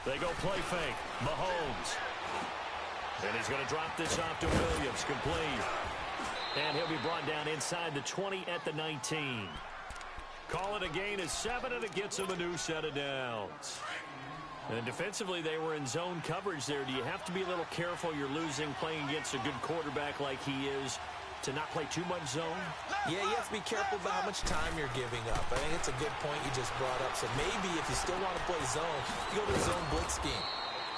They go play fake. Mahomes. And he's going to drop this off to Williams. Complete. And he'll be brought down inside the 20 at the 19. Call it a gain of 7, and it gets him a new set of downs. And defensively, they were in zone coverage there. Do you have to be a little careful? You're losing playing against a good quarterback like he is to not play too much zone? Yeah, you have to be careful about how much time you're giving up. I think it's a good point you just brought up. So maybe if you still want to play zone, you go to the zone blitz scheme.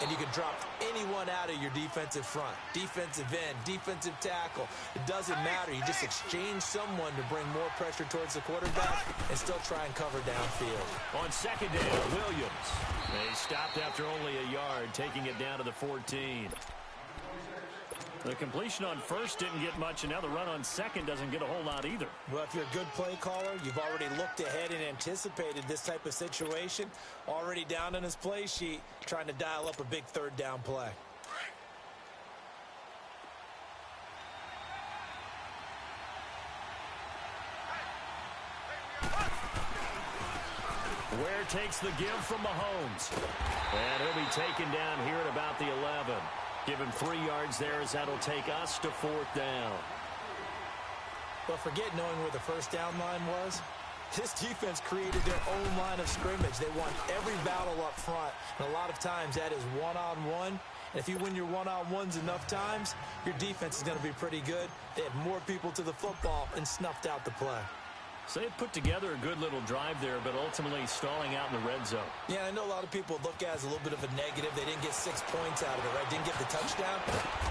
And you can drop anyone out of your defensive front. Defensive end, defensive tackle. It doesn't matter. You just exchange someone to bring more pressure towards the quarterback and still try and cover downfield. On second down, Williams. They stopped after only a yard, taking it down to the 14. The completion on first didn't get much, and now the run on second doesn't get a whole lot either. Well, if you're a good play caller, you've already looked ahead and anticipated this type of situation. Already down on his play sheet, trying to dial up a big third down play. Ware takes the give from Mahomes. And he'll be taken down here at about the 11. Give him 3 yards there as that'll take us to 4th down. Well, forget knowing where the first down line was. This defense created their own line of scrimmage. They won every battle up front, and a lot of times that is one-on-one. And if you win your one-on-ones enough times, your defense is going to be pretty good. They had more people to the football and snuffed out the play. So they put together a good little drive there, but ultimately stalling out in the red zone. Yeah, I know a lot of people look at it as a little bit of a negative. They didn't get 6 points out of it, right? Didn't get the touchdown.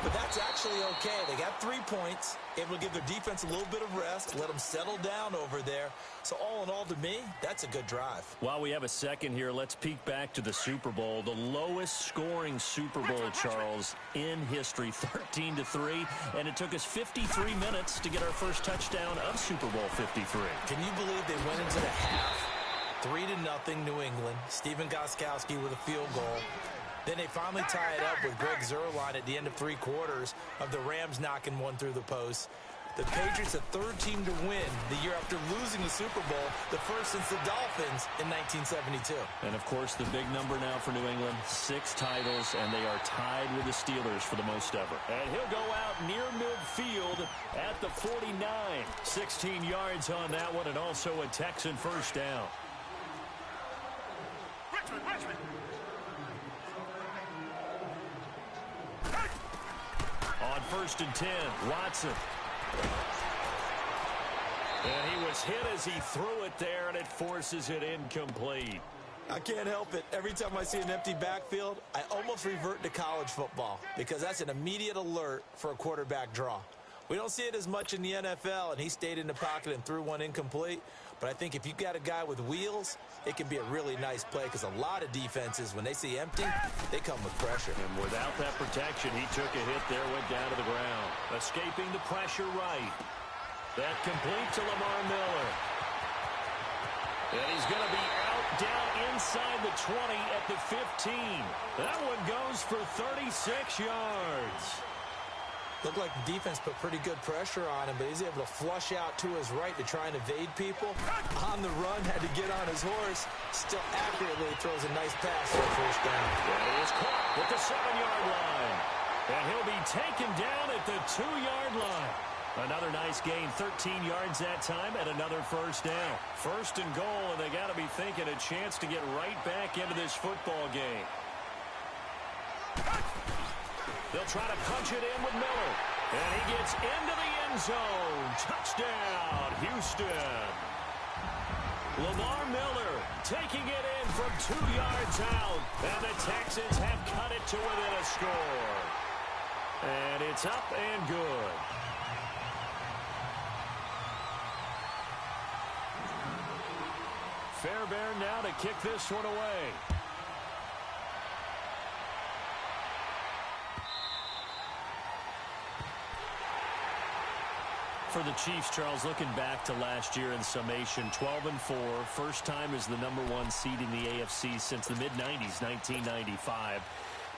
But that's actually okay. They got 3 points, able to give their defense a little bit of rest, let them settle down over there. So all in all, to me, that's a good drive. While we have a second here, let's peek back to the Super Bowl. The lowest scoring Super Bowl, Charles, in history, 13-3. And it took us 53 minutes to get our first touchdown of Super Bowl 53. Can you believe they went into the half 3-0 New England? Stephen Gostkowski with a field goal. Then they finally tie it up with Greg Zuerlein at the end of 3 quarters of the Rams knocking one through the post. The Patriots, the 3rd team to win the year after losing the Super Bowl, the first since the Dolphins in 1972. And, of course, the big number now for New England, 6 titles, and they are tied with the Steelers for the most ever. And he'll go out near midfield at the 49. 16 yards on that one, and also a Texan first down. Richmond. On 1st and 10, Watson. And he was hit as he threw it there, and it forces it incomplete. I can't help it. Every time I see an empty backfield, I almost revert to college football because that's an immediate alert for a quarterback draw. We don't see it as much in the NFL, and he stayed in the pocket and threw one incomplete. But I think if you've got a guy with wheels, it can be a really nice play because a lot of defenses, when they see empty, they come with pressure. And without that protection, he took a hit there, went down to the ground. Escaping the pressure right. That complete to Lamar Miller. And he's going to be out down inside the 20 at the 15. That one goes for 36 yards. Looked like the defense put pretty good pressure on him, but he's able to flush out to his right to try and evade people. On the run, had to get on his horse. Still accurately throws a nice pass for a first down. And he is caught at the 7-yard line. And he'll be taken down at the 2-yard line. Another nice gain, 13 yards that time, and another first down. 1st and goal, and they got to be thinking a chance to get right back into this football game. They'll try to punch it in with Miller. And he gets into the end zone. Touchdown, Houston. Lamar Miller taking it in from 2 yards out. And the Texans have cut it to within a score. And it's up and good. Fairbairn now to kick this one away. For the Chiefs, Charles, looking back to last year in summation, 12-4, first time as the #1 seed in the AFC since the mid-90s, 1995.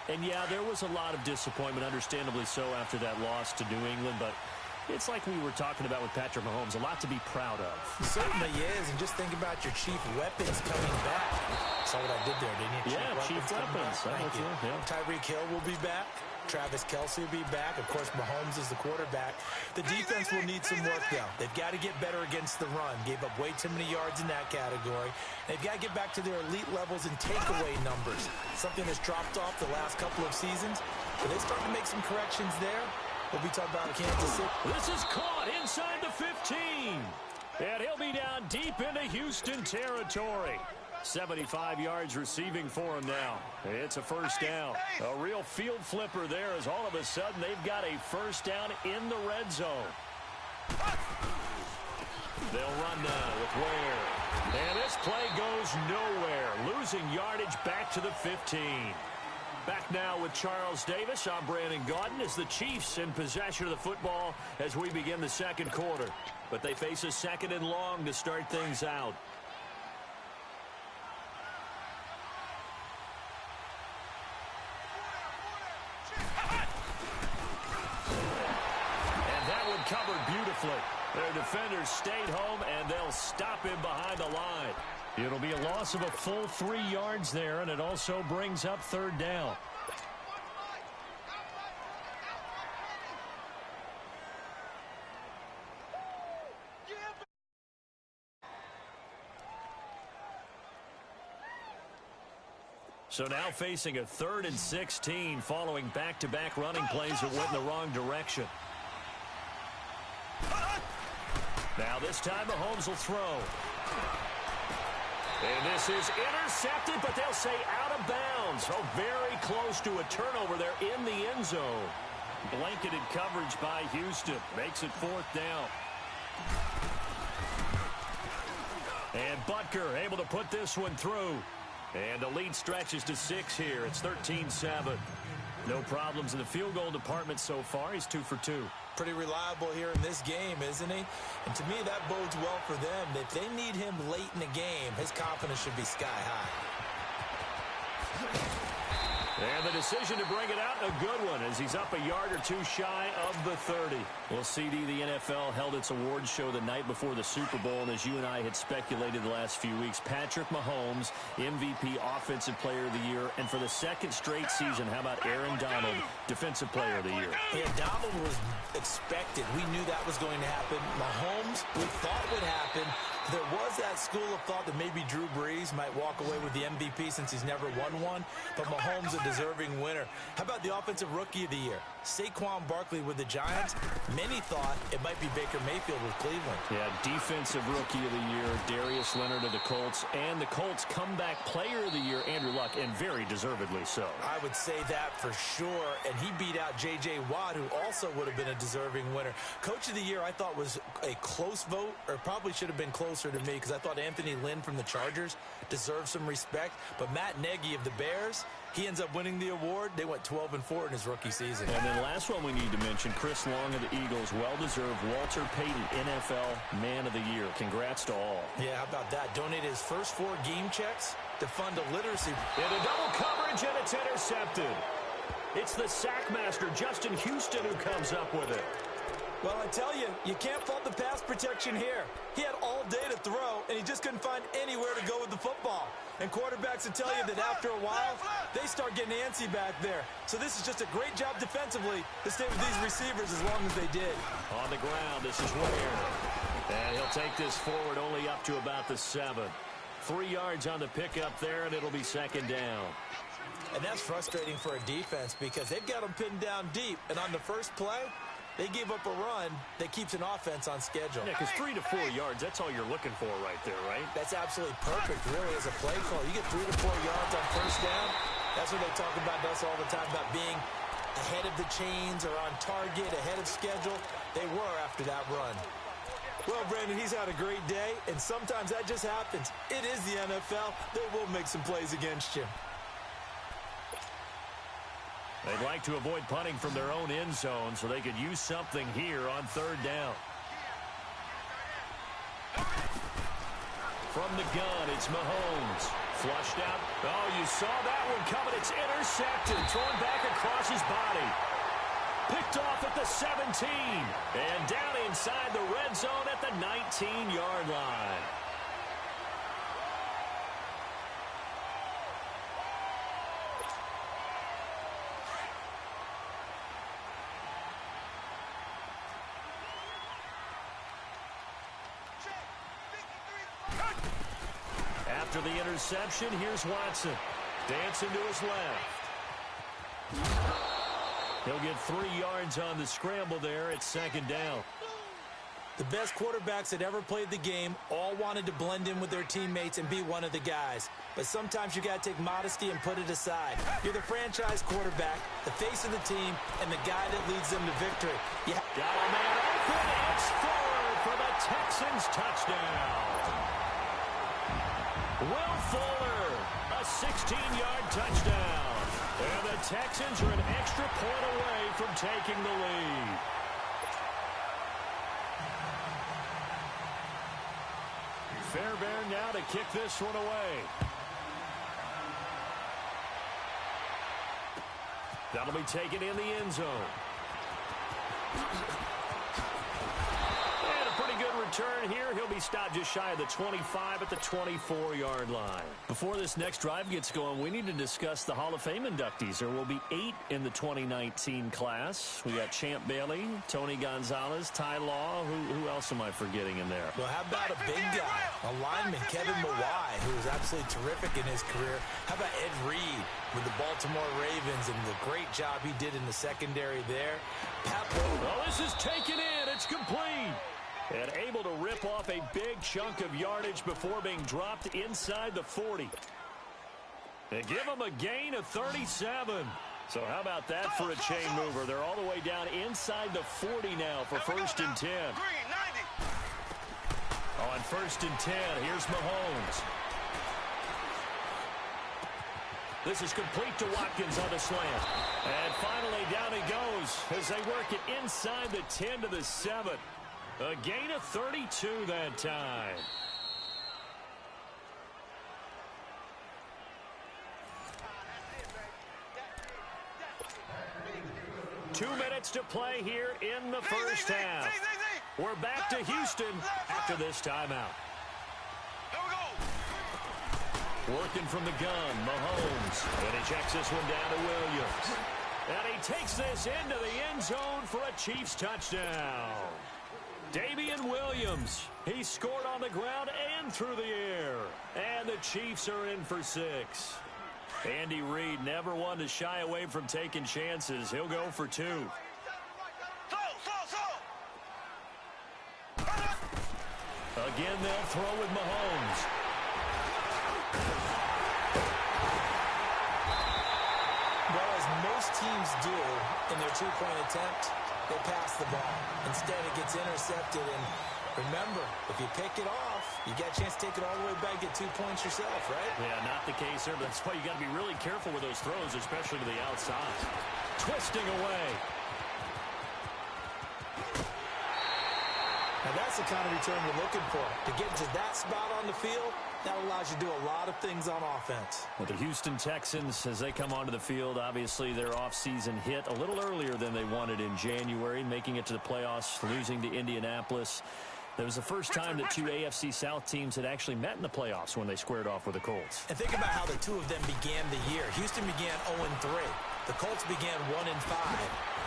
And, yeah, there was a lot of disappointment, understandably so, after that loss to New England. But It's like we were talking about with Patrick Mahomes, a lot to be proud of. It certainly is, and just think about your chief weapons coming back. Saw what I did there, didn't you? Chief weapons. Thank you. Yeah. Tyreek Hill will be back. Travis Kelce will be back. Of course, Mahomes is the quarterback. The defense will need some work, though. They've got to get better against the run. Gave up way too many yards in that category. They've got to get back to their elite levels in takeaway numbers, something that's dropped off the last couple of seasons. But they start to make some corrections there. We'll be talking about Kansas City. This is caught inside the 15. And he'll be down deep into Houston territory. 75 yards receiving for him now. It's a first down. A real field flipper there as all of a sudden they've got a first down in the red zone. They'll run now with Ware. And this play goes nowhere. Losing yardage back to the 15. Back now with Charles Davis. I'm Brandon Gaudin as the Chiefs in possession of the football as we begin the second quarter. But they face a second and long to start things out. And that one covered beautifully. Their defenders stayed home, and they'll stop him behind the line. It'll be a loss of a full 3 yards there, and it also brings up third down. So now facing a 3rd and 16 following back-to-back running plays that went in the wrong direction. Now this time Mahomes will throw. And this is intercepted, but they'll say out of bounds. Oh, very close to a turnover there in the end zone. Blanketed coverage by Houston. Makes it 4th down. And Butker able to put this one through. And the lead stretches to 6 here. It's 13-7. No problems in the field goal department so far. He's 2 for 2. Pretty reliable here in this game, isn't he? And to me, that bodes well for them. If they need him late in the game, his confidence should be sky high. And the decision to bring it out, a good one, as he's up a yard or two shy of the 30. Well, CD, the NFL held its awards show the night before the Super Bowl, and as you and I had speculated the last few weeks, Patrick Mahomes, MVP, Offensive Player of the Year, and for the 2nd straight season, how about Aaron Donald, Defensive Player of the Year? Yeah, Donald was expected. We knew that was going to happen. Mahomes, we thought would happen. There was that school of thought that maybe Drew Brees might walk away with the MVP since he's never won one, but Mahomes a deserving winner. How about the Offensive Rookie of the Year? Saquon Barkley with the Giants. Many thought it might be Baker Mayfield with Cleveland. Yeah, Defensive Rookie of the Year, Darius Leonard of the Colts, and the Colts Comeback Player of the Year, Andrew Luck, and very deservedly so. I would say that for sure, and he beat out J.J. Watt, who also would have been a deserving winner. Coach of the Year, I thought, was a close vote, or probably should have been closer to me, because I thought Anthony Lynn from the Chargers deserved some respect, but Matt Nagy of the Bears, he ends up winning the award. They went 12-4 in his rookie season. And then last one we need to mention, Chris Long of the Eagles, well-deserved Walter Payton NFL Man of the Year. Congrats to all. Yeah, how about that? Donated his first 4 game checks to fund a literacy. And a double coverage, and it's intercepted. It's the sack master, Justin Houston, who comes up with it. Well, I tell you, you can't fault the pass protection here. He had all day to throw, and he just couldn't find anywhere to go with the football. And quarterbacks will tell you that after a while, they start getting antsy back there. So this is just a great job defensively to stay with these receivers as long as they did. On the ground, this is Ware. And he'll take this forward only up to about the 7. 3 yards on the pickup there, and it'll be 2nd down. And that's frustrating for a defense because they've got them pinned down deep. And on the first play, they gave up a run that keeps an offense on schedule. Yeah, because 3 to 4 yards, that's all you're looking for right there, right? That's absolutely perfect, really, as a play call. You get 3 to 4 yards on first down. That's what they talk about us all the time, about being ahead of the chains or on target, ahead of schedule. They were after that run. Well, Brandon, he's had a great day, and sometimes that just happens. It is the NFL. They will make some plays against you. They'd like to avoid punting from their own end zone so they could use something here on 3rd down. From the gun, it's Mahomes. Flushed out. Oh, you saw that one coming. It's intercepted. Thrown back across his body. Picked off at the 17. And down inside the red zone at the 19-yard line. After the interception, here's Watson. Dancing to his left. He'll get 3 yards on the scramble there at second down. The best quarterbacks that ever played the game all wanted to blend in with their teammates and be one of the guys. But sometimes you got to take modesty and put it aside. You're the franchise quarterback, the face of the team, and the guy that leads them to victory. Yeah. Got a man open. It's forward for the Texans touchdown. Will Fuller, a 16-yard touchdown. And the Texans are an extra point away from taking the lead. Fairbairn now to kick this one away. That'll be taken in the end zone. And a pretty good return here. He'll be stopped just shy of the 25 at the 24-yard line. Before this next drive gets going, we need to discuss the Hall of Fame inductees. There will be 8 in the 2019 class. We got Champ Bailey, Tony Gonzalez, Ty Law. Who else am I forgetting in there? Well, how about a big guy, a lineman, Kevin Mawai, who was absolutely terrific in his career. How about Ed Reed with the Baltimore Ravens and the great job he did in the secondary there? Well, this is taken in. It's complete. And able to rip off a big chunk of yardage before being dropped inside the 40. They give him a gain of 37. So how about that for a chain mover? They're all the way down inside the 40 now for first and 10. On first and 10, here's Mahomes. This is complete to Watkins on the slant. And finally down he goes as they work it inside the 10 to the 7. A gain of 32 that time. Two minutes to play here in the first half. We're back to Houston after this timeout. Working from the gun, Mahomes. And he checks this one down to Williams. And he takes this into the end zone for a Chiefs touchdown. Damian Williams, he scored on the ground and through the air. And the Chiefs are in for 6. Andy Reid never one to shy away from taking chances. He'll go for 2. Again, they'll throw with Mahomes. Well, as most teams do in their two-point attempt, they pass the ball. Instead, it gets intercepted. And remember, if you pick it off, you got a chance to take it all the way back, get 2 points yourself, right? Yeah, not the case there. But that's why you got to be really careful with those throws, especially to the outside. Twisting away. Now, that's the kind of return you're looking for. To get to that spot on the field, that allows you to do a lot of things on offense. Well, the Houston Texans, as they come onto the field, obviously their offseason hit a little earlier than they wanted in January, making it to the playoffs, losing to Indianapolis. That was the first time that two AFC South teams had actually met in the playoffs when they squared off with the Colts. And think about how the two of them began the year. Houston began 0-3. The Colts began 1-5.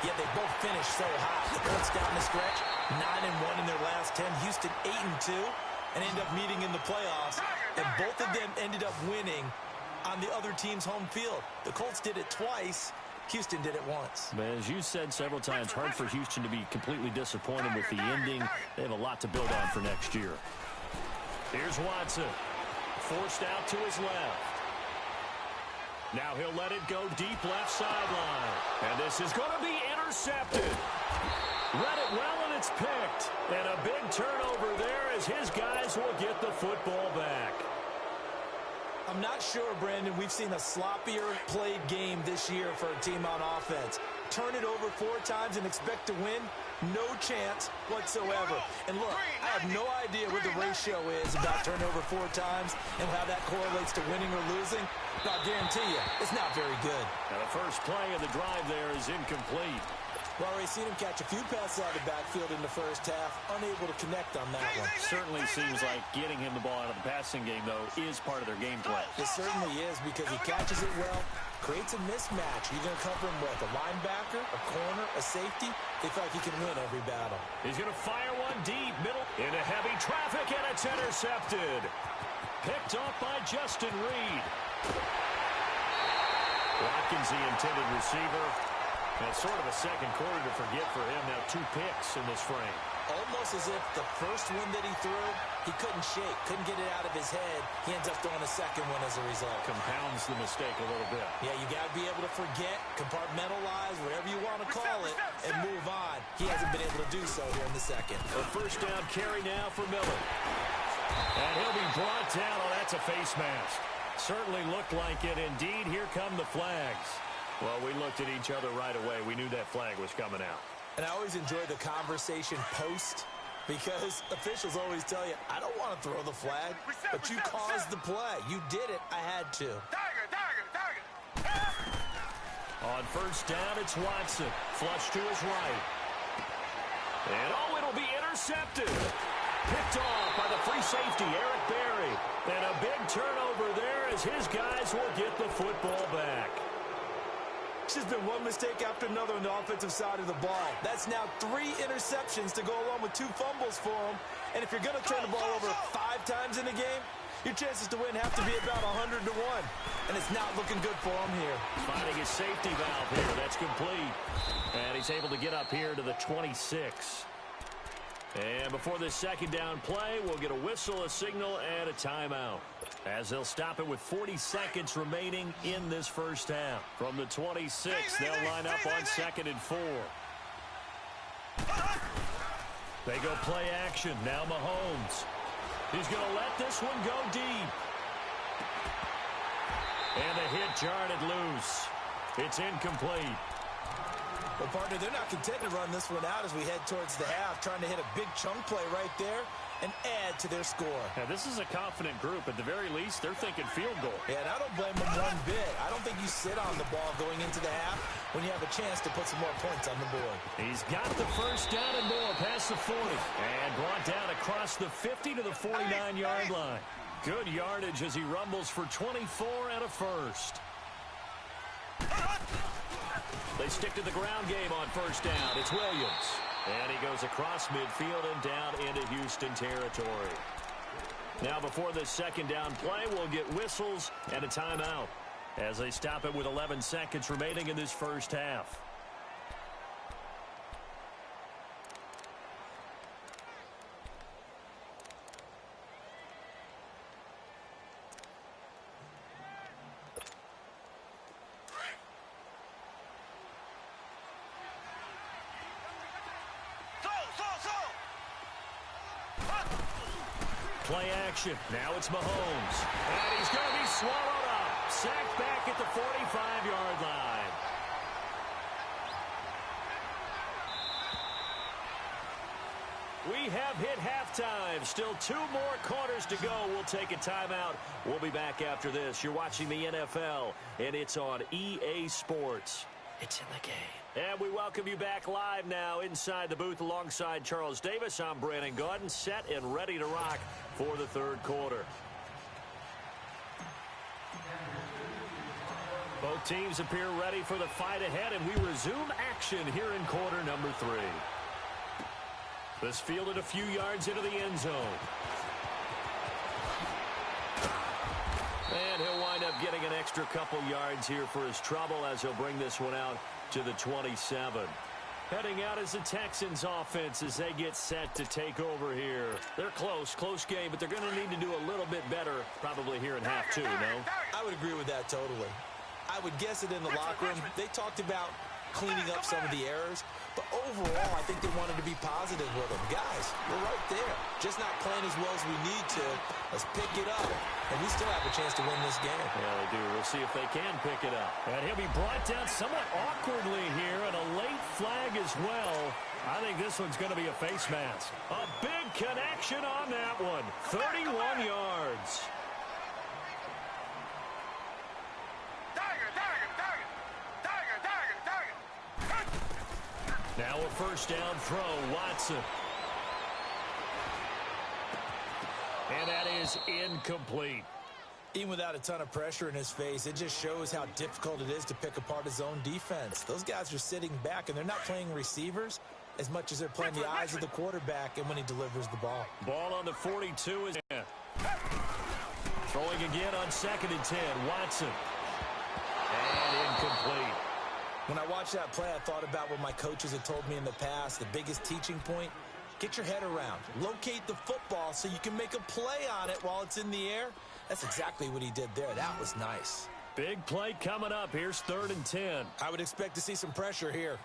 Yet they both finished so hot. The Colts down the stretch, 9-1 in their last 10. Houston 8-2, and ended up meeting in the playoffs. And both of them ended up winning on the other team's home field. The Colts did it twice. Houston did it once. But as you said several times, hard for Houston to be completely disappointed with the ending. They have a lot to build on for next year. Here's Watson. Forced out to his left. Now he'll let it go deep left sideline. And this is going to be intercepted. Read it well, and it's picked. And a big turnover there as his guys will get the football back. I'm not sure, Brandon, we've seen a sloppier played game this year for a team on offense. Turn it over 4 times and expect to win? No chance whatsoever. And look, I have no idea what the ratio is about turnover 4 times and how that correlates to winning or losing. But I'll guarantee you, it's not very good. Now the first play of the drive there is incomplete. Well, we've seen him catch a few passes out of the backfield in the first half, unable to connect on that one. Certainly seems like getting him the ball out of the passing game, though, is part of their game plan. It certainly is because he catches it well, creates a mismatch. You're going to cover him with a linebacker, a corner, a safety. They feel like he can win every battle. He's going to fire one deep, middle, into heavy traffic, and it's intercepted. Picked off by Justin Reed. Watkins, the intended receiver. And it's sort of a second quarter to forget for him. Now 2 picks in this frame. Almost as if the first one that he threw, he couldn't shake, couldn't get it out of his head. He ends up throwing a second one as a result. Compounds the mistake a little bit. Yeah, you got to be able to forget, compartmentalize, whatever you want to call it, and move on. He hasn't been able to do so here in the second. A first down carry now for Miller. And he'll be brought down. Oh, that's a face mask. Certainly looked like it. Indeed, here come the flags. Well, we looked at each other right away. We knew that flag was coming out. And I always enjoy the conversation post because officials always tell you, I don't want to throw the flag, but you caused the play. You did it. I had to. On first down, it's Watson. Flush to his right. And, oh, it'll be intercepted. Picked off by the free safety, Eric Berry. And a big turnover there as his guys will get the football back. It's just been one mistake after another on the offensive side of the ball. That's now 3 interceptions to go along with 2 fumbles for him. And if you're going to turn the ball over 5 times in a game, your chances to win have to be about 100 to 1. And it's not looking good for him here. Finding his safety valve here. That's complete. And he's able to get up here to the 26. And before this second down play, we'll get a whistle, a signal, and a timeout. As they'll stop it with 40 seconds remaining in this first half. From the 26, they'll line up on 2nd and 4. They go play action. Now Mahomes. He's going to let this one go deep. And the hit jarred it loose. It's incomplete. Well, partner, they're not content to run this one out as we head towards the half, trying to hit a big chunk play right there and add to their score. Now, this is a confident group. At the very least, they're thinking field goal. Yeah, and I don't blame them one bit. I don't think you sit on the ball going into the half when you have a chance to put some more points on the board. He's got the first down and more past the 40. And brought down across the 50 to the 49-yard line. Good yardage as he rumbles for 24 and a first. They stick to the ground game on first down. It's Williams. And he goes across midfield and down into Houston territory. Now before this second down play, we'll get whistles and a timeout as they stop it with 11 seconds remaining in this first half. Play action. Now it's Mahomes. And he's going to be swallowed up. Sacked back at the 45-yard line. We have hit halftime. Still 2 more quarters to go. We'll take a timeout. We'll be back after this. You're watching the NFL, and it's on EA Sports. It's in the game. And we welcome you back live now inside the booth alongside Charles Davis. I'm Brandon Gaudin, set and ready to rock for the third quarter. Both teams appear ready for the fight ahead, and we resume action here in quarter number 3. This fielded a few yards into the end zone. And he'll wind up getting an extra couple yards here for his trouble as he'll bring this one out to the 27. Heading out is the Texans offense as they get set to take over here. They're close game, but they're going to need to do a little bit better probably here in half 2, no? I would agree with that totally. I would guess it in the locker room. They talked about cleaning up some of the errors, but overall, I think they wanted to be positive with them. Guys, we're right there. Just not playing as well as we need to. Let's pick it up, and we still have a chance to win this game. Yeah, they do. We'll see if they can pick it up. And he'll be brought down somewhat awkwardly here, and a late flag as well. I think this one's going to be a face mask. A big connection on that one. 31 yards. Now a first down throw, Watson. And that is incomplete. Even without a ton of pressure in his face, it just shows how difficult it is to pick apart his own defense. Those guys are sitting back, and they're not playing receivers as much as they're playing the eyes of the quarterback and when he delivers the ball. Ball on the 42 is in. Throwing again on 2nd and 10, Watson. And incomplete. When I watched that play, I thought about what my coaches had told me in the past. The biggest teaching point, get your head around. Locate the football so you can make a play on it while it's in the air. That's exactly what he did there. That was nice. Big play coming up. Here's 3rd and 10. I would expect to see some pressure here.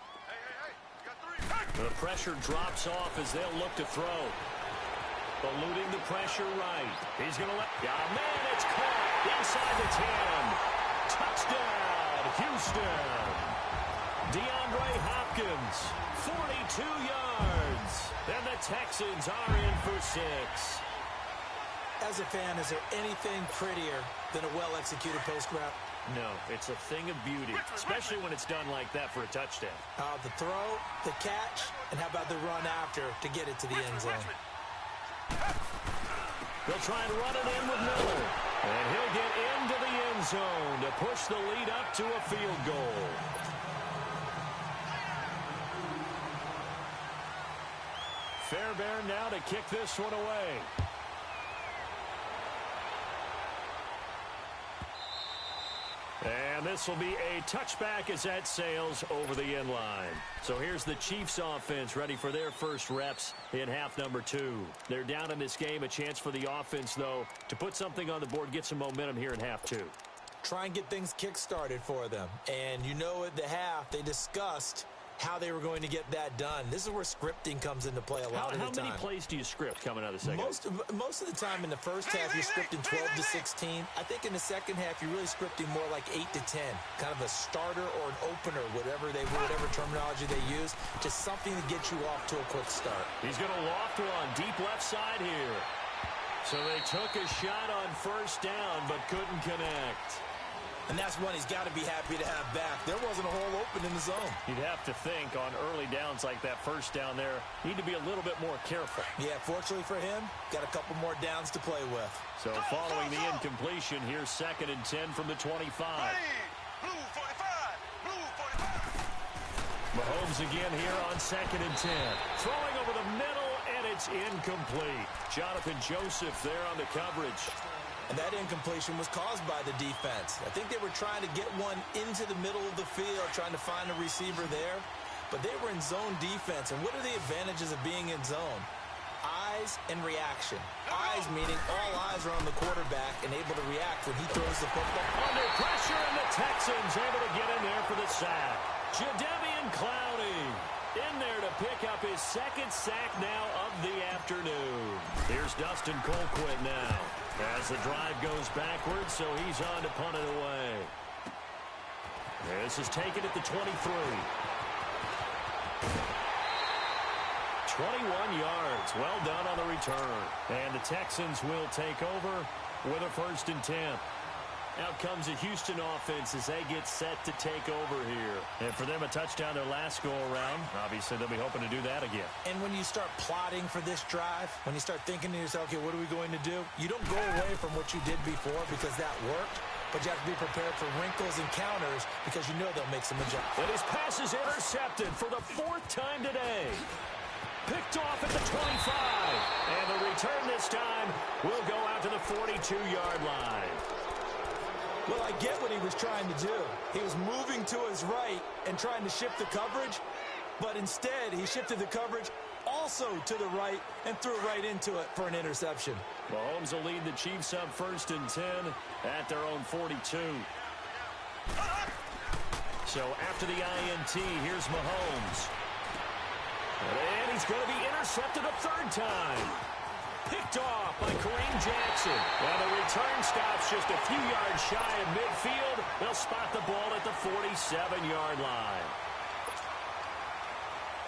The pressure drops off as they'll look to throw. Eluding the pressure right. He's going to let... Yeah, man, it's caught inside the 10. Touchdown, Houston. DeAndre Hopkins, 42 yards. And the Texans are in for 6. As a fan, is there anything prettier than a well-executed post route? No, it's a thing of beauty, especially when it's done like that for a touchdown. The throw, the catch, and how about the run after to get it to the end zone? They'll try and run it in with Miller. And he'll get into the end zone to push the lead up to a field goal. Fairbairn now to kick this one away. And this will be a touchback as that sails over the end line. So here's the Chiefs offense ready for their first reps in half number 2. They're down in this game. A chance for the offense, though, to put something on the board, get some momentum here in half 2. Try and get things kick-started for them. And you know at the half, they discussed how they were going to get that done. This is where scripting comes into play a lot of the time. How many plays do you script coming out of the second? Most of the time in the first half, you're scripting 12 to 16. I think in the second half, you're really scripting more like 8 to 10. Kind of a starter or an opener, whatever terminology they use. Just something to get you off to a quick start. He's going to loft one deep left side here. So they took a shot on first down, but couldn't connect. And that's one he's got to be happy to have back. There wasn't a hole open in the zone. You'd have to think on early downs like that first down there, need to be a little bit more careful. Yeah, fortunately for him, got a couple more downs to play with. So following the incompletion, here's 2nd and 10 from the 25. Blue 45. Blue 45. Mahomes again here on 2nd and 10. Throwing over the middle, and it's incomplete. Jonathan Joseph there on the coverage. And that incompletion was caused by the defense. I think they were trying to get one into the middle of the field, trying to find a receiver there. But they were in zone defense. And what are the advantages of being in zone? Eyes and reaction. Eyes meaning all eyes are on the quarterback and able to react when he throws the football. Under pressure, and the Texans able to get in there for the sack. Jadeveon Clowney in there to pick up his 2nd sack now of the afternoon. Here's Dustin Colquitt now. As the drive goes backwards, so he's on to punt it away. This is taken at the 23. 21 yards. Well done on the return. And the Texans will take over with a 1st and 10. Out comes the Houston offense as they get set to take over here. And for them, a touchdown their last go-around. Obviously, they'll be hoping to do that again. And when you start plotting for this drive, when you start thinking to yourself, okay, what are we going to do? You don't go away from what you did before because that worked, but you have to be prepared for wrinkles and counters because you know they'll make some adjustments. And his pass is intercepted for the 4th time today. Picked off at the 25. And the return this time will go out to the 42-yard line. Well, I get what he was trying to do. He was moving to his right and trying to shift the coverage, but instead he shifted the coverage also to the right and threw right into it for an interception. Mahomes will lead the Chiefs up 1st and 10 at their own 42. So after the INT, here's Mahomes. And he's going to be intercepted a 3rd time. Picked off by Kareem Jackson. And the return stops just a few yards shy of midfield. They'll spot the ball at the 47-yard line.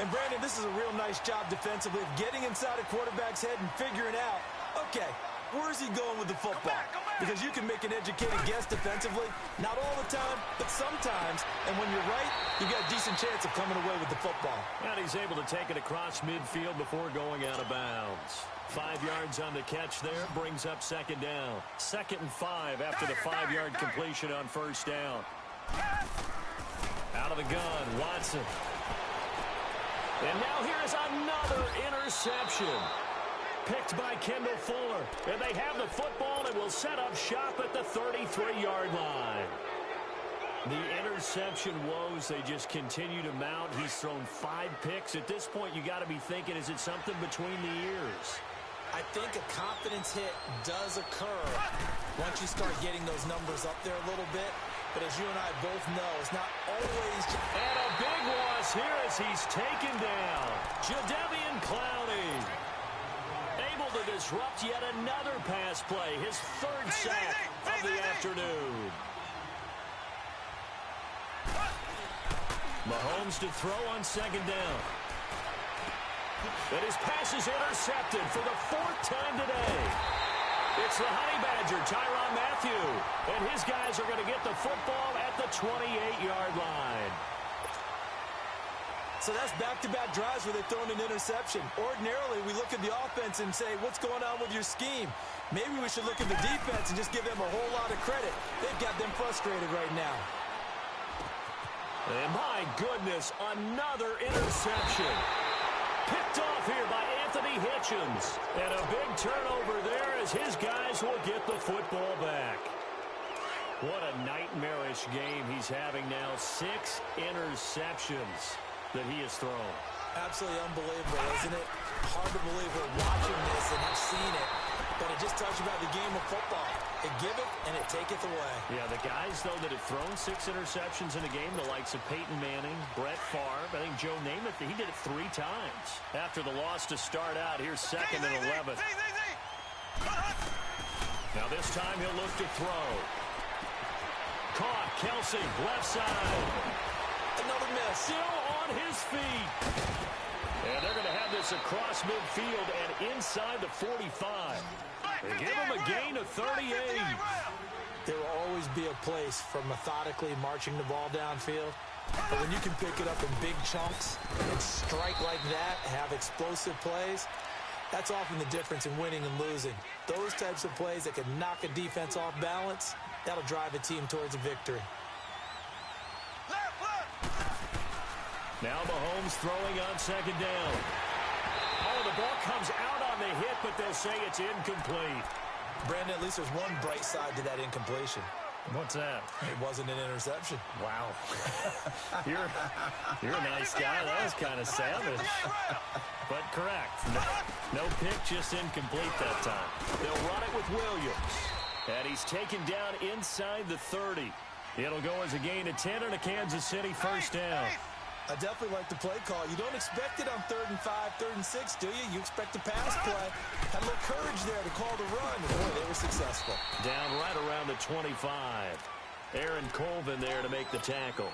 And Brandon, this is a real nice job defensively of getting inside a quarterback's head and figuring out, okay, Where's he going with the football? Because you can make an educated guess defensively, not all the time, but sometimes. And when you're right, you got a decent chance of coming away with the football. And he's able to take it across midfield before going out of bounds. 5 yards on the catch there, brings up second down. 2nd and 5 after the 5-yard completion on first down. Out of the gun, Watson. And now here's another interception. Picked by Kendall Fuller. And they have the football and will set up shop at the 33-yard line. The interception woes, they just continue to mount. He's thrown 5 picks. At this point, you got to be thinking, is it something between the ears? I think a confidence hit does occur once you start getting those numbers up there a little bit. But as you and I both know, it's not always... And a big loss here as he's taken down. Jadeveon Clowney. Able to disrupt yet another pass play. His 3rd sack of the afternoon. Mahomes to throw on second down. And his pass is intercepted for the 4th time today. It's the Honey Badger, Tyrann Mathieu. And his guys are going to get the football at the 28-yard line. So that's back-to-back drives where they've thrown an interception. Ordinarily, we look at the offense and say, what's going on with your scheme? Maybe we should look at the defense and just give them a whole lot of credit. They've got them frustrated right now. And my goodness, another interception. Picked off here by Anthony Hitchens. And a big turnover there as his guys will get the football back. What a nightmarish game he's having now. 6 interceptions that he has thrown. Absolutely unbelievable, isn't it? Hard to believe we're watching this and have seen it. But it just talks about the game of football. It giveth and it taketh away. Yeah, the guys, though, that have thrown 6 interceptions in a game, the likes of Peyton Manning, Brett Favre, I think Joe Namath, he did it 3 times. After the loss to start out, here's 2nd and 11. Now this time he'll look to throw. Caught, Kelsey, left side. Another miss. Still on his feet. And they're going to have this across midfield and inside the 45. They give him a gain of 38. There will always be a place for methodically marching the ball downfield. But when you can pick it up in big chunks and strike like that, have explosive plays, that's often the difference in winning and losing. Those types of plays that can knock a defense off balance, that'll drive a team towards a victory. Now Mahomes throwing on second down. Oh, the ball comes out on the hit, but they'll say it's incomplete. Brandon, at least there's one bright side to that incompletion. What's that? It wasn't an interception. Wow. You're a nice guy. That was kind of savage. But correct. No pick, just incomplete that time. They'll run it with Williams. And he's taken down inside the 30. It'll go as a gain of 10 and a Kansas City first down. I definitely like the play call. You don't expect it on 3rd and 5, 3rd and 6, do you? You expect a pass play. Had a little courage there to call the run. Boy, they were successful. Down right around the 25. Aaron Colvin there to make the tackle.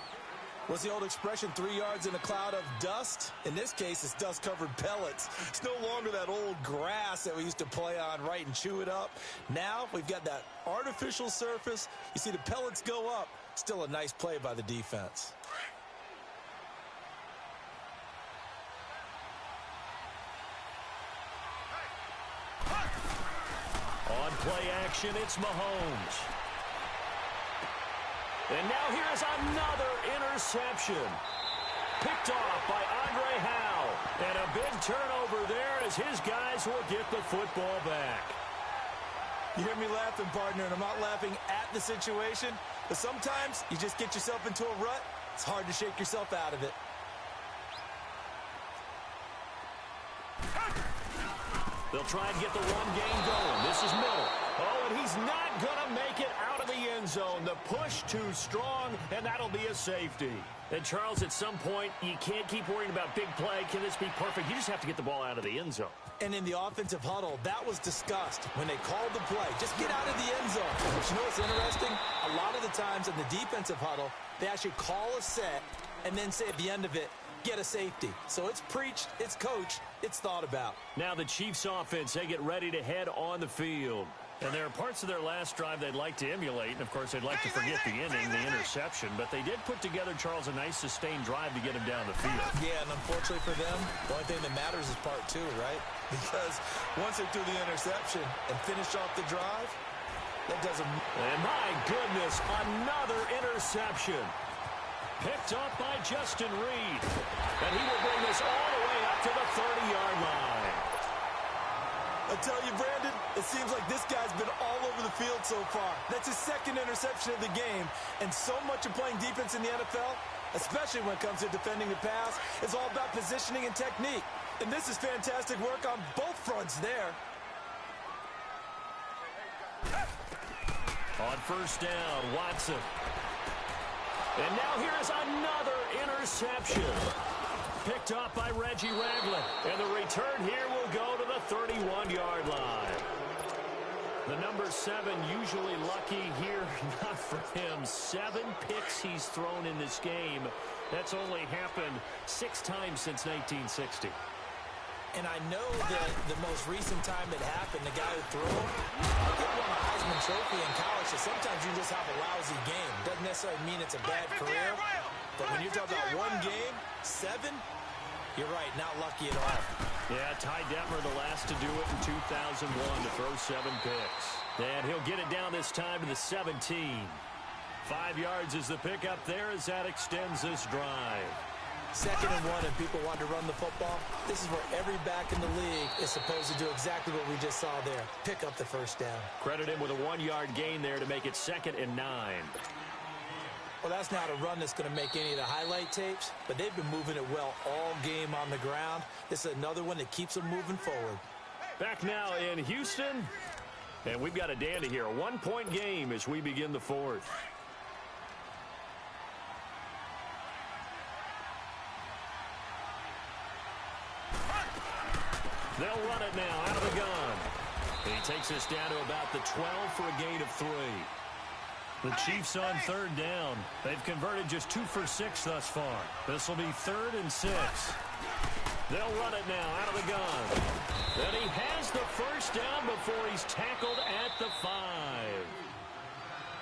What's the old expression, 3 yards in a cloud of dust? In this case, it's dust-covered pellets. It's no longer that old grass that we used to play on, right, and chew it up. Now we've got that artificial surface. You see the pellets go up. Still a nice play by the defense. On play action, it's Mahomes. And now here's another interception. Picked off by Andre Howe. And a big turnover there as his guys will get the football back. You hear me laughing, partner, and I'm not laughing at the situation, but sometimes you just get yourself into a rut. It's hard to shake yourself out of it. They'll try and get the run game going. This is Miller. Oh, and he's not going to make it out of the end zone. The push too strong, and that'll be a safety. And, Charles, at some point, you can't keep worrying about big play. Can this be perfect? You just have to get the ball out of the end zone. And in the offensive huddle, that was discussed when they called the play. Just get out of the end zone. But you know what's interesting? A lot of the times in the defensive huddle, they actually call a set and then say at the end of it, get a safety. So it's preached, it's coached, it's thought about. Now the Chiefs offense, they get ready to head on the field. And there are parts of their last drive they'd like to emulate. And, of course, they'd like to forget the inning, the interception. But they did put together, Charles, a nice sustained drive to get him down the field. Yeah, and unfortunately for them, the only thing that matters is part two, right? Because once they threw the interception and finished off the drive, that doesn't... And, my goodness, another interception. Picked up by Justin Reed. And he will bring this all the way up to the 30-yard line. I tell you, Brandon, it seems like this guy's been all over the field so far. That's his second interception of the game. And so much of playing defense in the NFL, especially when it comes to defending the pass, is all about positioning and technique. And this is fantastic work on both fronts there. On first down, Watson. And now here's another interception. Picked off by Reggie Ragland. And the return here will go to the 31-yard line. The number 7 usually lucky here. Not for him. 7 picks he's thrown in this game. That's only happened 6 times since 1960. And I know that the most recent time it happened, the guy who threw him, he won a Heisman Trophy in college, so sometimes you just have a lousy game. Doesn't necessarily mean it's a bad career. But when you're talking about one game, 7, you're right, not lucky at all. Yeah, Ty Detmer, the last to do it in 2001 to throw 7 picks. And he'll get it down this time to the 17. 5 yards is the pickup there as that extends this drive. 2nd and 1, and people want to run the football. This is where every back in the league is supposed to do exactly what we just saw there. Pick up the first down. Credit him with a 1-yard gain there to make it 2nd and 9. Well, that's not a run that's going to make any of the highlight tapes, but they've been moving it well all game on the ground. This is another one that keeps them moving forward. Back now in Houston, and we've got a dandy here. A 1-point game as we begin the 4th. They'll run it now out of the gun. And he takes us down to about the 12 for a gain of 3. The Chiefs on 3rd down. They've converted just 2 for 6 thus far. This will be 3rd and 6. They'll run it now out of the gun. And he has the first down before he's tackled at the 5.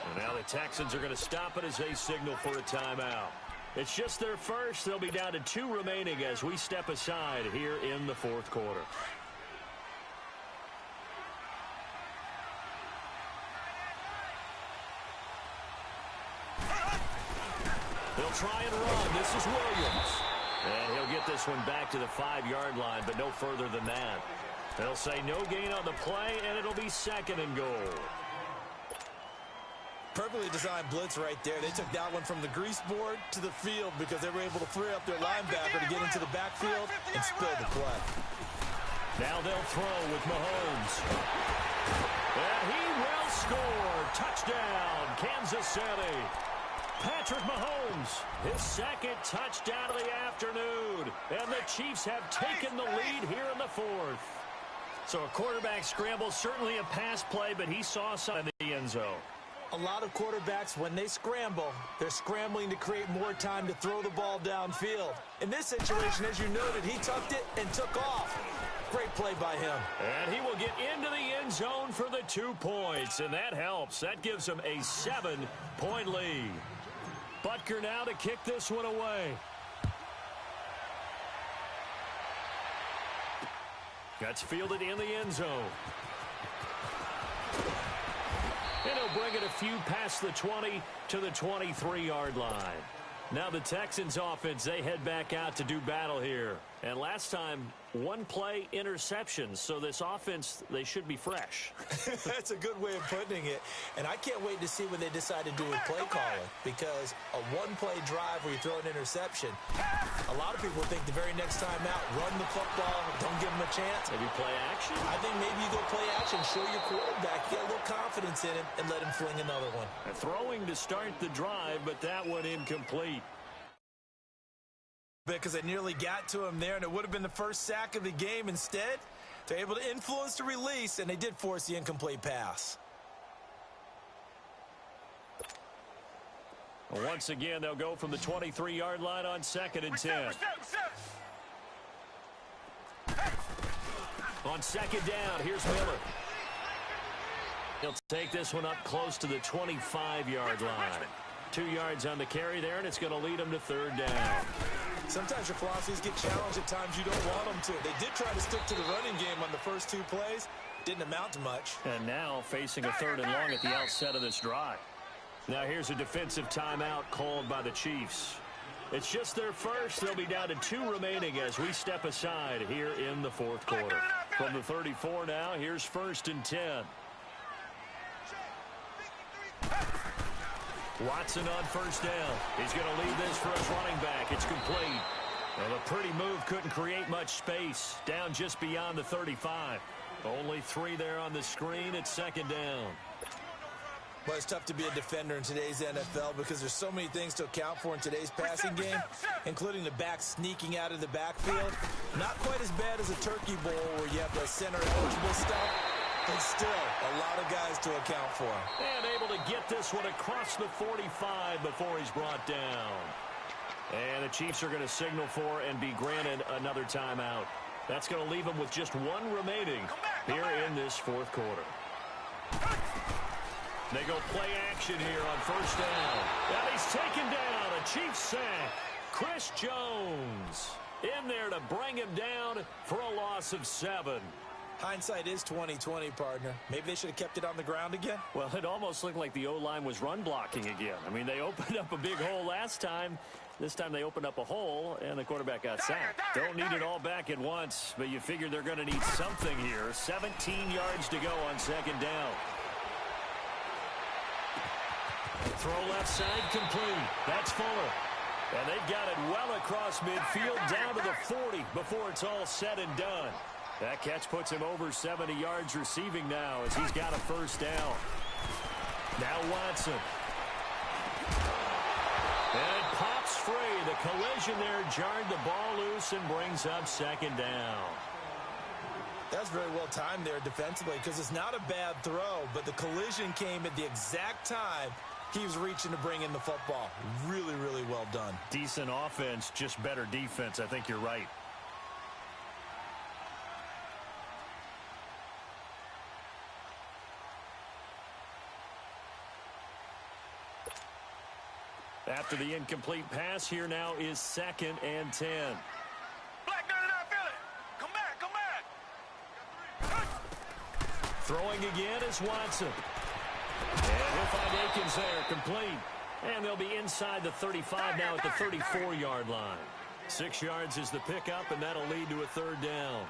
And now the Texans are going to stop it as they signal for a timeout. It's just their first. They'll be down to 2 remaining as we step aside here in the 4th quarter. They'll try and run. This is Williams. And he'll get this one back to the 5-yard line, but no further than that. They'll say no gain on the play, and it'll be 2nd and goal. Perfectly designed blitz right there. They took that one from the grease board to the field because they were able to free up their linebacker to get into the backfield and spill the play. Now they'll throw with Mahomes. And he will score. Touchdown, Kansas City. Patrick Mahomes, his 2nd touchdown of the afternoon. And the Chiefs have taken the lead here in the 4th. So a quarterback scramble, certainly a pass play, but he saw some in the end zone. A lot of quarterbacks, when they scramble, they're scrambling to create more time to throw the ball downfield. In this situation, as you noted, he tucked it and took off. Great play by him. And he will get into the end zone for the 2 points, and that helps. That gives him a 7-point lead. Butker now to kick this one away. That's fielded in the end zone. And he'll bring it a few past the 20 to the 23-yard line. Now the Texans offense, they head back out to do battle here. And last time, 1-play interceptions. So this offense, they should be fresh. That's a good way of putting it. And I can't wait to see what they decide to do with play calling. Because a 1-play drive where you throw an interception, a lot of people think the very next time out, run the football, don't give them a chance. Maybe play action? I think maybe you go play action, show your quarterback, get a little confidence in him, and let him fling another one. Throwing to start the drive, but that one incomplete. Because they nearly got to him there, and it would have been the first sack of the game. Instead, they're able to influence the release, and they did force the incomplete pass. Once again, they'll go from the 23-yard line on 2nd and 10. On 2nd down, here's Miller. He'll take this one up close to the 25-yard line. 2 yards on the carry there, and it's going to lead them to 3rd down. Sometimes your philosophies get challenged at times you don't want them to. They did try to stick to the running game on the first 2 plays. Didn't amount to much. And now facing a 3rd and long at the outset of this drive. Now here's a defensive timeout called by the Chiefs. It's just their first. They'll be down to 2 remaining as we step aside here in the 4th quarter. From the 34 now, here's 1st and 10. Watson on 1st down. He's going to lead this for his running back. It's complete. Well, a pretty move couldn't create much space. Down just beyond the 35. Only 3 there on the screen at 2nd down. Well, it's tough to be a defender in today's NFL because there's so many things to account for in today's passing game, including the back sneaking out of the backfield. Not quite as bad as a turkey bowl where you have the center-eligible stuff, but still a lot of guys to account for. And able to get this one across the 45 before he's brought down. And the Chiefs are going to signal for and be granted another timeout. That's going to leave them with just 1 remaining here in this 4th quarter. They go play action here on 1st down. And he's taken down. A Chiefs sack. Chris Jones in there to bring him down for a loss of 7. Hindsight is 20/20, partner. Maybe they should have kept it on the ground again. Well, it almost looked like the O-line was run blocking again. I mean, they opened up a big hole last time. This time they opened up a hole, and the quarterback got sacked. Don't need it all back at once, but you figure they're going to need something here. 17 yards to go on 2nd down. Throw left side complete. That's Fuller. And they've got it well across midfield down to the 40 before it's all said and done. That catch puts him over 70 yards receiving now as he's got a 1st down. Now Watson. And it pops free. The collision there jarred the ball loose and brings up 2nd down. That was very well timed there defensively because it's not a bad throw, but the collision came at the exact time he was reaching to bring in the football. Really, really well done. Decent offense, just better defense. I think you're right. After the incomplete pass, here now is 2nd and 10. Black 99, feel it. Come back. Throwing again is Watson. And he'll find Akins there, complete. And they'll be inside the 35 now at the 34-yard line. 6 yards is the pickup, and that'll lead to a 3rd down.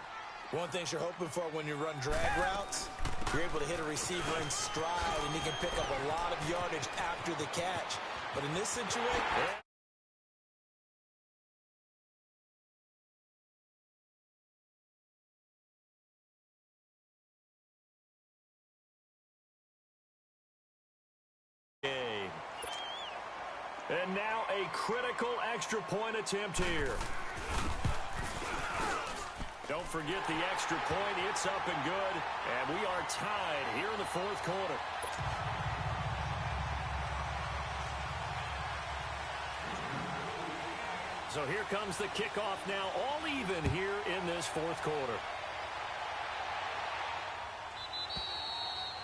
One thing you're hoping for when you run drag routes, you're able to hit a receiver in stride, and he can pick up a lot of yardage after the catch. But in this situation... And now a critical extra point attempt here. Don't forget the extra point. It's up and good. And we are tied here in the 4th quarter. So here comes the kickoff now, all even here in this 4th quarter.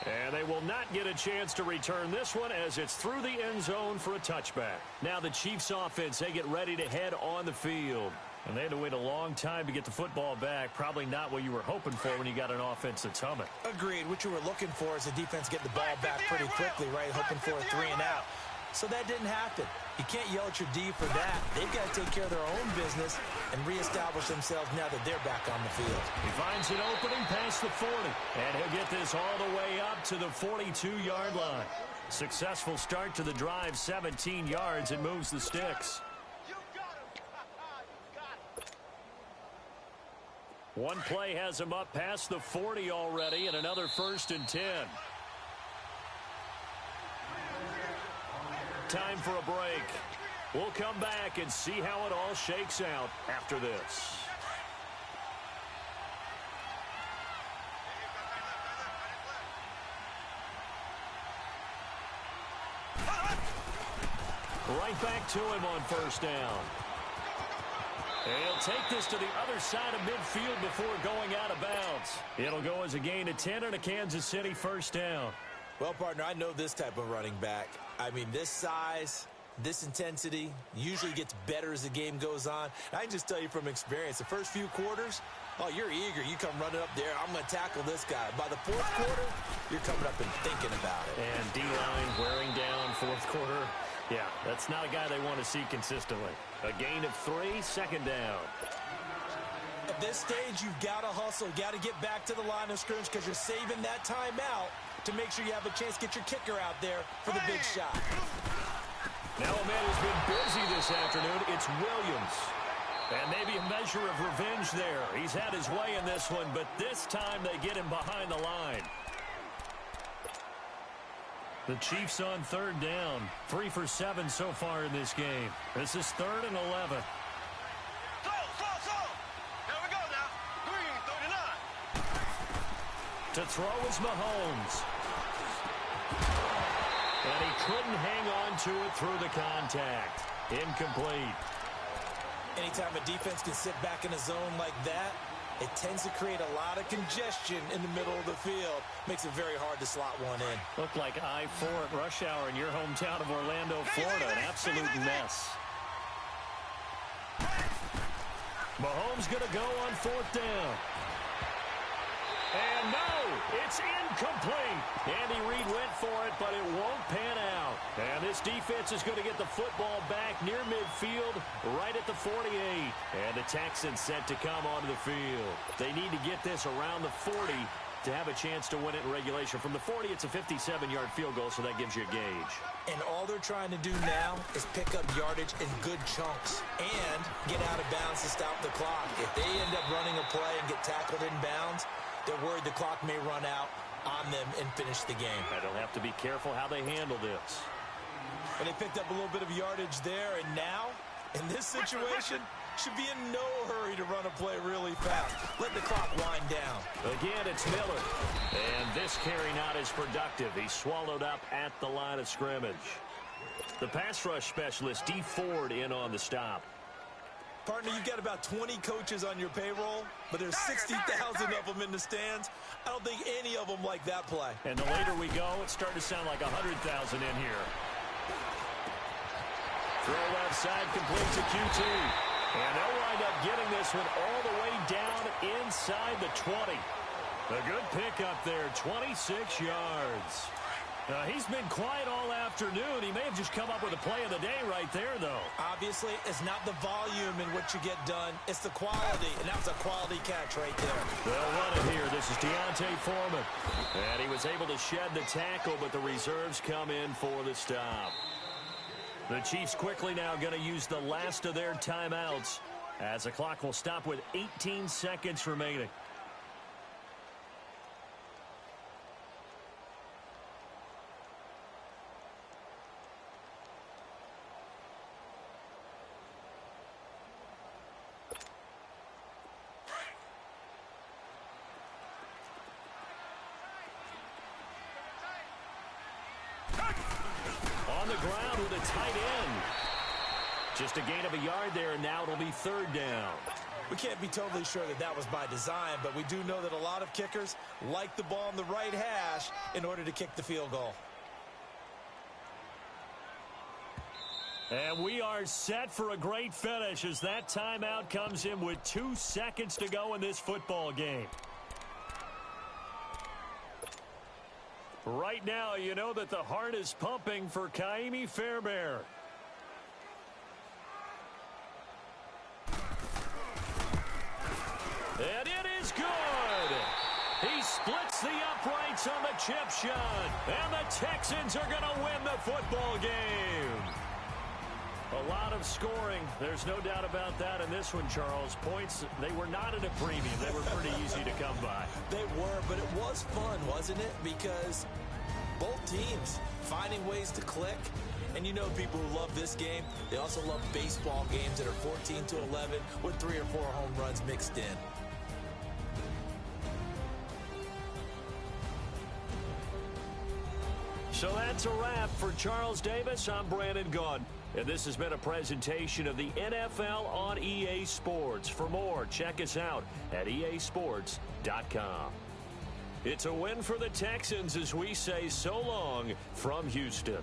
And they will not get a chance to return this one as it's through the end zone for a touchback. Now the Chiefs offense, they get ready to head on the field. And they had to wait a long time to get the football back. Probably not what you were hoping for when you got an offense that's humming. Agreed. What you were looking for is the defense get the ball back pretty quickly, right? Hoping for a 3 and out. So that didn't happen. You can't yell at your D for that. They've got to take care of their own business and reestablish themselves now that they're back on the field. He finds an opening past the 40. And he'll get this all the way up to the 42-yard line. Successful start to the drive, 17 yards. It moves the sticks. One play has him up past the 40 already, and another 1st and 10. Time for a break. We'll come back and see how it all shakes out after this. Right back to him on first down. And he'll take this to the other side of midfield before going out of bounds. It'll go as a gain of 10 and a Kansas City first down. Well, partner, I know this type of running back. I mean, this size, this intensity usually gets better as the game goes on. I can just tell you from experience, the first few quarters, oh, you're eager. You come running up there. I'm going to tackle this guy. By the fourth quarter, you're coming up and thinking about it. And D-line wearing down fourth quarter. Yeah, that's not a guy they want to see consistently. A gain of 3, second down. At this stage, you've got to hustle. You've got to get back to the line of scrimmage because you're saving that timeout to make sure you have a chance to get your kicker out there for the big shot. Now a man who's been busy this afternoon, it's Williams. And maybe a measure of revenge there. He's had his way in this one, but this time they get him behind the line. The Chiefs on third down. 3 for 7 so far in this game. This is 3rd and 11. Slow. Here we go now. Green, 39. To throw is Mahomes. And he couldn't hang on to it through the contact. Incomplete. Anytime a defense can sit back in a zone like that, it tends to create a lot of congestion in the middle of the field. Makes it very hard to slot one in. Looked like I-4 at rush hour in your hometown of Orlando, Florida. An absolute mess. Mahomes going to go on 4th down. And no, it's incomplete. Andy Reid went for it, but it won't pan out. And this defense is going to get the football back near midfield, right at the 48. And the Texans set to come onto the field. They need to get this around the 40 to have a chance to win it in regulation. From the 40, it's a 57-yard field goal, so that gives you a gauge. And all they're trying to do now is pick up yardage in good chunks and get out of bounds to stop the clock. If they end up running a play and get tackled in bounds, they're worried the clock may run out on them and finish the game. They'll have to be careful how they handle this. And they picked up a little bit of yardage there, and now, in this situation, should be in no hurry to run a play really fast. Let the clock wind down. Again, it's Miller. And this carry not as productive. He's swallowed up at the line of scrimmage. The pass rush specialist, D. Ford, in on the stop. Partner, you've got about 20 coaches on your payroll, but there's 60,000 of them in the stands. I don't think any of them like that play. And the later we go, it's starting to sound like 100,000 in here. Throw left side, complete to QT. And they'll wind up getting this one all the way down inside the 20. A good pickup there, 26 yards. He's been quiet all afternoon. He may have just come up with a play of the day right there, though. Obviously, it's not the volume in what you get done. It's the quality, and that was a quality catch right there. They'll run it here. This is Deontay Foreman. And he was able to shed the tackle, but the reserves come in for the stop. The Chiefs quickly now going to use the last of their timeouts as the clock will stop with 18 seconds remaining. On the ground with a tight end. Just a gain of a yard there, and now it'll be 3rd down. We can't be totally sure that that was by design, but we do know that a lot of kickers like the ball on the right hash in order to kick the field goal. And we are set for a great finish as that timeout comes in with 2 seconds to go in this football game. Right now, you know that the heart is pumping for Kaimi Fairbairn. And it is good. He splits the uprights on the chip shot. And the Texans are going to win the football game. A lot of scoring. There's no doubt about that in this one, Charles. Points, they were not at a premium. They were pretty easy to come by. They were, but it was fun, wasn't it? Because both teams finding ways to click. And you know people who love this game, they also love baseball games that are 14-11 with 3 or 4 home runs mixed in. So that's a wrap for Charles Davis. I'm Brandon Gaudin. And this has been a presentation of the NFL on EA Sports. For more, check us out at easports.com. It's a win for the Texans as we say so long from Houston.